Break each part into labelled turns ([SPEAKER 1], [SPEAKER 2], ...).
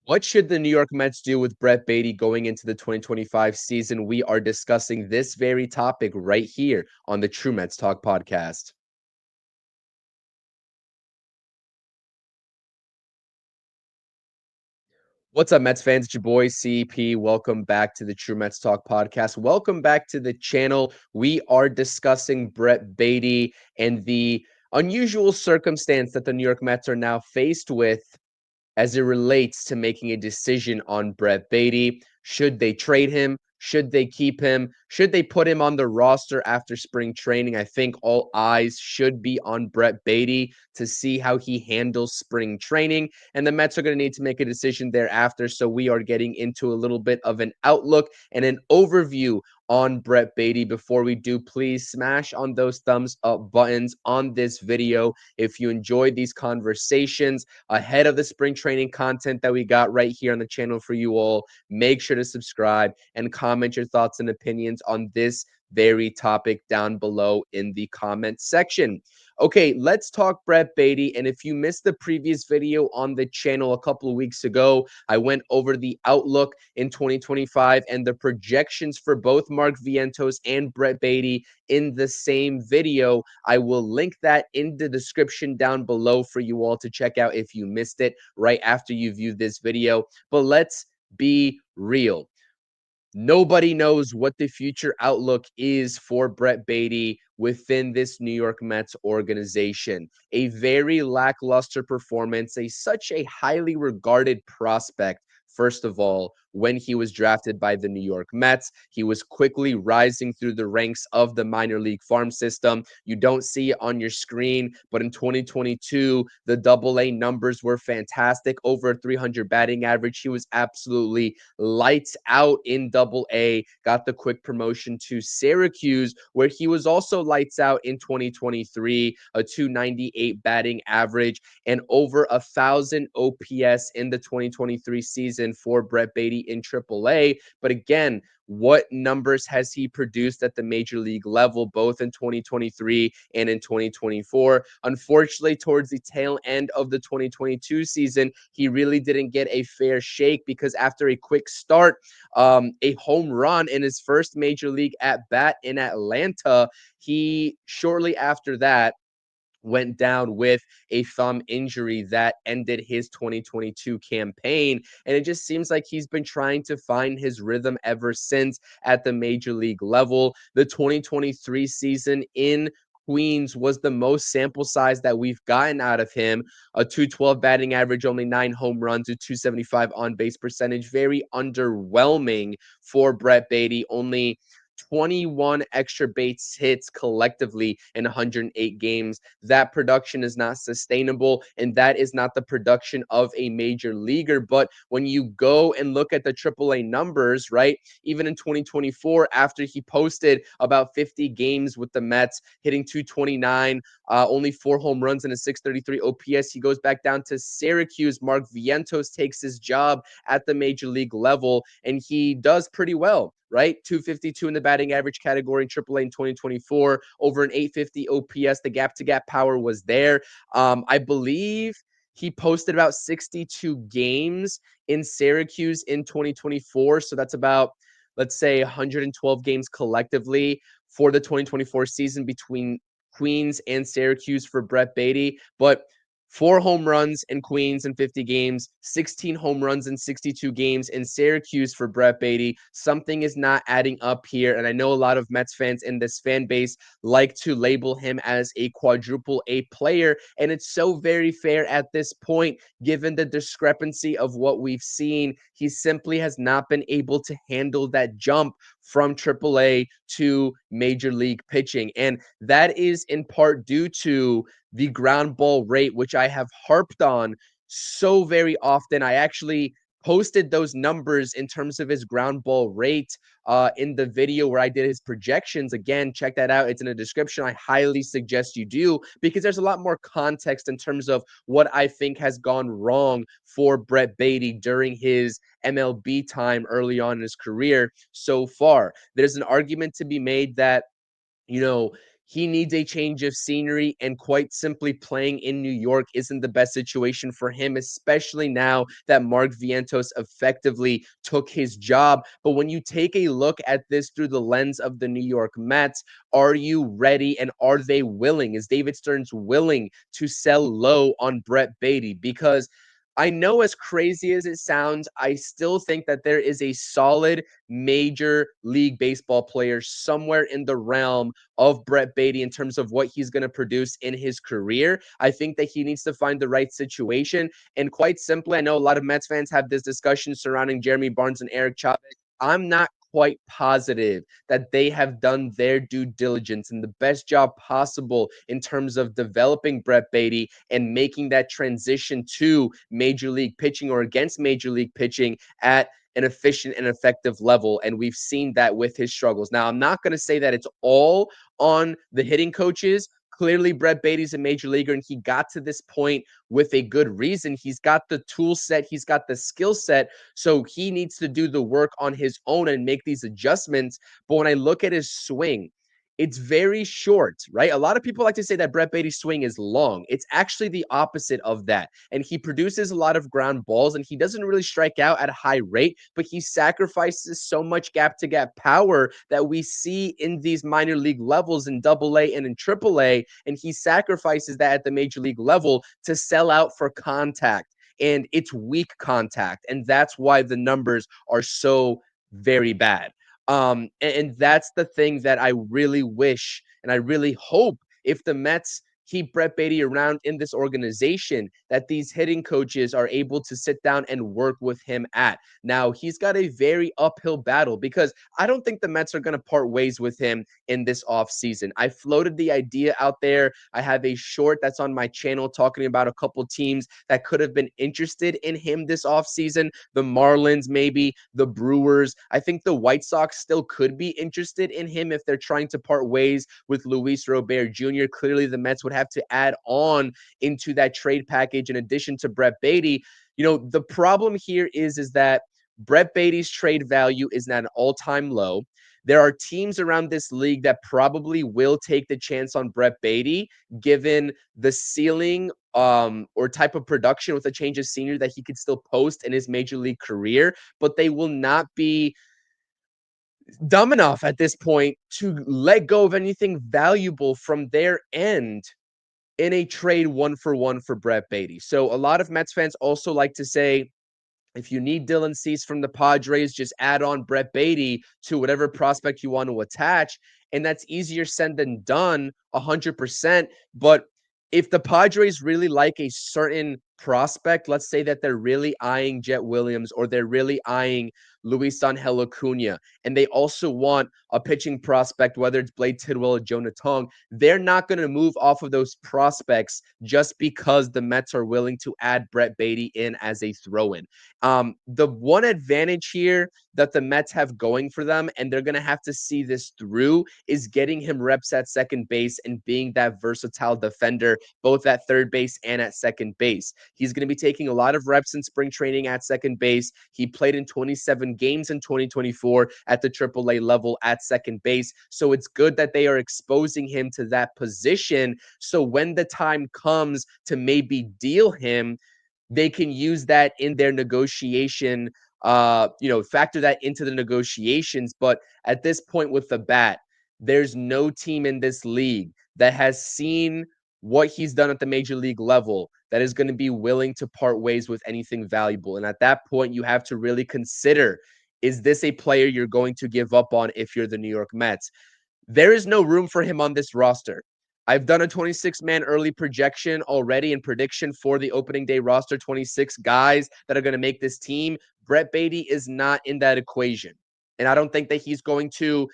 [SPEAKER 1] What should the New York Mets do with Brett Baty going into the 2025 season? We are discussing this very topic right here on the True Mets Talk podcast. What's up, Mets fans? It's your boy CP. Welcome back to the True Mets Talk podcast. Welcome back to the channel. We are discussing Brett Baty and the unusual circumstance that the New York Mets are now faced with as it relates to making a decision on Brett Baty. Should they trade him? Should they keep him? Should they put him on the roster after spring training? I think all eyes should be on Brett Baty to see how he handles spring training. And the Mets are going to need to make a decision thereafter. So we are getting into a little bit of an outlook and an overview on Brett Baty. Before we do, please smash on those thumbs up buttons on this video if you enjoyed these conversations ahead of the spring training content that we got right here on the channel for you all. Make sure to subscribe and comment your thoughts and opinions on this very topic down below in the comment section. Okay, let's talk Brett Baty. And if you missed the previous video on the channel a couple of weeks ago, I went over the outlook in 2025 and the projections for both Mark Vientos and Brett Baty in the same video. I will link that in the description down below for you all to check out if you missed it right after you viewed this video. But let's be real. Nobody knows what the future outlook is for Brett Baty within this New York Mets organization. A very lackluster performance, such a highly regarded prospect. First of all, when he was drafted by the New York Mets, he was quickly rising through the ranks of the minor league farm system. You don't see it on your screen, but in 2022, the Double-A numbers were fantastic. Over 300 batting average. He was absolutely lights out in Double-A, got the quick promotion to Syracuse, where he was also lights out in 2023, a 298 batting average, and over 1,000 OPS in the 2023 season for Brett Baty in Triple-A. But again, what numbers has he produced at the major league level, both in 2023 and in 2024? Unfortunately, towards the tail end of the 2022 season, he really didn't get a fair shake because after a quick start, a home run in his first major league at bat in Atlanta, he shortly after that went down with a thumb injury that ended his 2022 campaign. And it just seems like he's been trying to find his rhythm ever since at the major league level. The 2023 season in Queens was the most sample size that we've gotten out of him. A 212 batting average, only 9 home runs, a 275 on base percentage. Very underwhelming for Brett Baty. Only 21 extra base hits collectively in 108 games. That production is not sustainable, and that is not the production of a major leaguer. But when you go and look at the AAA numbers, right, even in 2024, after he posted about 50 games with the Mets, hitting 229, only 4 home runs and a 633 OPS, he goes back down to Syracuse. Mark Vientos takes his job at the major league level, and he does pretty well, right? 252 in the batting average category in AAA in 2024, over an 850 OPS. The gap to gap power was there. I believe he posted about 62 games in Syracuse in 2024. So that's about, let's say, 112 games collectively for the 2024 season between Queens and Syracuse for Brett Baty. But 4 home runs in Queens in 50 games, 16 home runs in 62 games in Syracuse for Brett Baty. Something is not adding up here. And I know a lot of Mets fans in this fan base like to label him as a quadruple A player. And it's so very fair at this point, given the discrepancy of what we've seen. He simply has not been able to handle that jump from AAA to major league pitching. And that is in part due to the ground ball rate, which I have harped on so very often. I actually posted those numbers in terms of his ground ball rate in the video where I did his projections. Again, check that out. It's in the description. I highly suggest you do, because there's a lot more context in terms of what I think has gone wrong for Brett Baty during his MLB time early on in his career so far. There's an argument to be made that, you know, he needs a change of scenery, and quite simply, playing in New York isn't the best situation for him, especially now that Mark Vientos effectively took his job. But when you take a look at this through the lens of the New York Mets, are you ready and are they willing? Is David Stearns willing to sell low on Brett Baty? Because I know, as crazy as it sounds, I still think that there is a solid major league baseball player somewhere in the realm of Brett Baty in terms of what he's going to produce in his career. I think that he needs to find the right situation. And quite simply, I know a lot of Mets fans have this discussion surrounding Jeremy Barnes and Eric Chavez. I'm not quite positive that they have done their due diligence and the best job possible in terms of developing Brett Baty and making that transition to major league pitching or against major league pitching at an efficient and effective level. And we've seen that with his struggles. Now, I'm not going to say that it's all on the hitting coaches. Clearly, Brett Baty's a major leaguer, and he got to this point with a good reason. He's got the tool set, he's got the skill set, so he needs to do the work on his own and make these adjustments. But when I look at his swing, it's very short, right? A lot of people like to say that Brett Baty's swing is long. It's actually the opposite of that. And he produces a lot of ground balls, and he doesn't really strike out at a high rate, but he sacrifices so much gap to gap power that we see in these minor league levels in AA and in AAA. And he sacrifices that at the major league level to sell out for contact. And it's weak contact. And that's why the numbers are so very bad. And that's the thing that I really wish and I really hope, if the Mets keep Brett Baty around in this organization, that these hitting coaches are able to sit down and work with him at. Now, he's got a very uphill battle because I don't think the Mets are going to part ways with him in this offseason. I floated the idea out there. I have a short that's on my channel talking about a couple teams that could have been interested in him this offseason. The Marlins, maybe the Brewers. I think the White Sox still could be interested in him if they're trying to part ways with Luis Robert Jr. Clearly, the Mets would have to add on into that trade package in addition to Brett Baty. You know, the problem here is that Brett Baty's trade value is at an all-time low. There are teams around this league that probably will take the chance on Brett Baty, given the ceiling or type of production with a change of scenery that he could still post in his major league career, but they will not be dumb enough at this point to let go of anything valuable from their end in a trade 1-for-1 for Brett Baty. So a lot of Mets fans also like to say, if you need Dylan Cease from the Padres, just add on Brett Baty to whatever prospect you want to attach. And that's easier said than done, 100%. But if the Padres really like a certain prospect, let's say that they're really eyeing Jet Williams or they're really eyeing Luis Angel Acuna, and they also want a pitching prospect, whether it's Blade Tidwell or Jonah Tong, they're not going to move off of those prospects just because the Mets are willing to add Brett Baty in as a throw-in. The one advantage here that the Mets have going for them, and they're going to have to see this through, is getting him reps at second base and being that versatile defender, both at third base and at second base. He's going to be taking a lot of reps in spring training at second base. He played in 27 games in 2024 at the AAA level at second base. So it's good that they are exposing him to that position. So when the time comes to maybe deal him, they can use that in their negotiation, factor that into the negotiations. But at this point with the bat, there's no team in this league that has seen what he's done at the major league level that is going to be willing to part ways with anything valuable. And at that point, you have to really consider, is this a player you're going to give up on if you're the New York Mets? There is no room for him on this roster. I've done a 26-man early projection already and prediction for the opening day roster, 26 guys that are going to make this team. Brett Baty is not in that equation. And I don't think that he's going to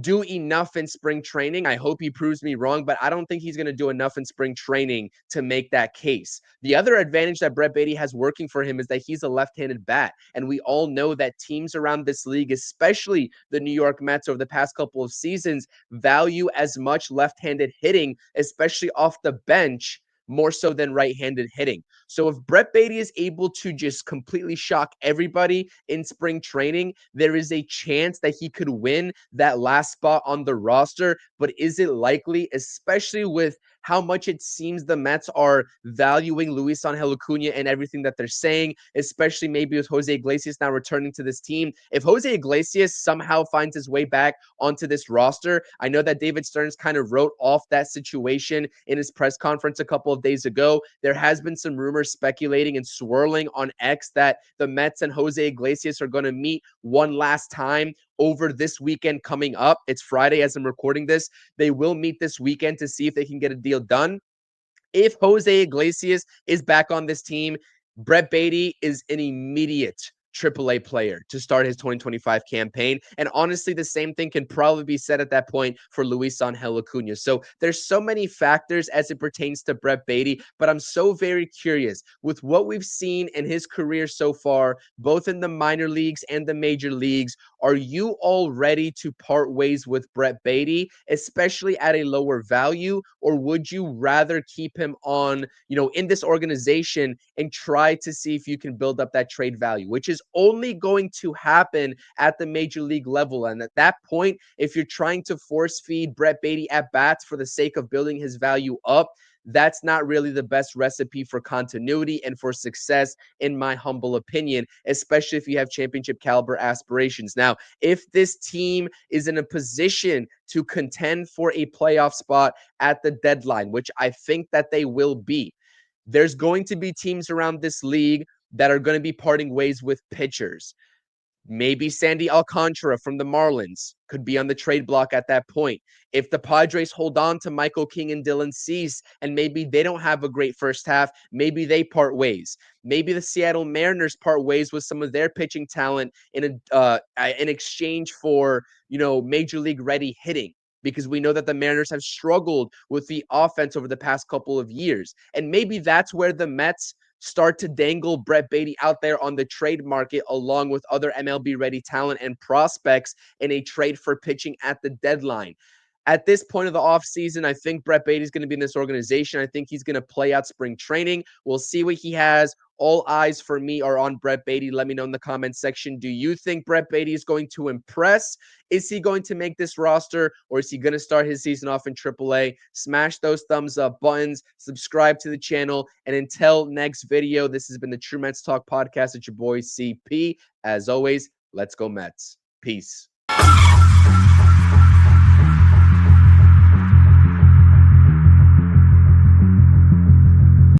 [SPEAKER 1] do enough in spring training. I hope he proves me wrong, but I don't think he's going to do enough in spring training to make that case. The other advantage that Brett Baty has working for him is that he's a left-handed bat. And we all know that teams around this league, especially the New York Mets over the past couple of seasons, value as much left-handed hitting, especially off the bench, more so than right-handed hitting. So if Brett Baty is able to just completely shock everybody in spring training, there is a chance that he could win that last spot on the roster. But is it likely, especially with how much it seems the Mets are valuing Luis Angel Acuna and everything that they're saying, especially maybe with Jose Iglesias now returning to this team? If Jose Iglesias somehow finds his way back onto this roster, I know that David Stearns kind of wrote off that situation in his press conference a couple of days ago. There has been some rumors speculating and swirling on X that the Mets and Jose Iglesias are going to meet one last time over this weekend coming up. It's Friday as I'm recording this. They will meet this weekend to see if they can get a deal done. If Jose Iglesias is back on this team, Brett Baty is an immediate AAA player to start his 2025 campaign. And honestly, the same thing can probably be said at that point for Luis Angel Acuna. So there's so many factors as it pertains to Brett Baty, but I'm so very curious with what we've seen in his career so far, both in the minor leagues and the major leagues. Are you all ready to part ways with Brett Baty, especially at a lower value, or would you rather keep him on, in this organization and try to see if you can build up that trade value, which is only going to happen at the major league level? And at that point, if you're trying to force feed Brett Baty at bats for the sake of building his value up, that's not really the best recipe for continuity and for success, in my humble opinion, especially if you have championship caliber aspirations. Now, if this team is in a position to contend for a playoff spot at the deadline, which I think that they will be, there's going to be teams around this league that are going to be parting ways with pitchers. Maybe Sandy Alcantara from the Marlins could be on the trade block at that point. If the Padres hold on to Michael King and Dylan Cease, and maybe they don't have a great first half, maybe they part ways. Maybe the Seattle Mariners part ways with some of their pitching talent in exchange for major league ready hitting, because we know that the Mariners have struggled with the offense over the past couple of years. And maybe that's where the Mets start to dangle Brett Baty out there on the trade market along with other MLB ready talent and prospects in a trade for pitching at the deadline. At this point of the offseason, I think Brett Baty is going to be in this organization. I think he's going to play out spring training. We'll see what he has. All eyes for me are on Brett Baty. Let me know in the comments section. Do you think Brett Baty is going to impress? Is he going to make this roster, or is he going to start his season off in AAA? Smash those thumbs up buttons, subscribe to the channel, and until next video, this has been the True Mets Talk podcast. It's your boy CP. As always, let's go Mets. Peace.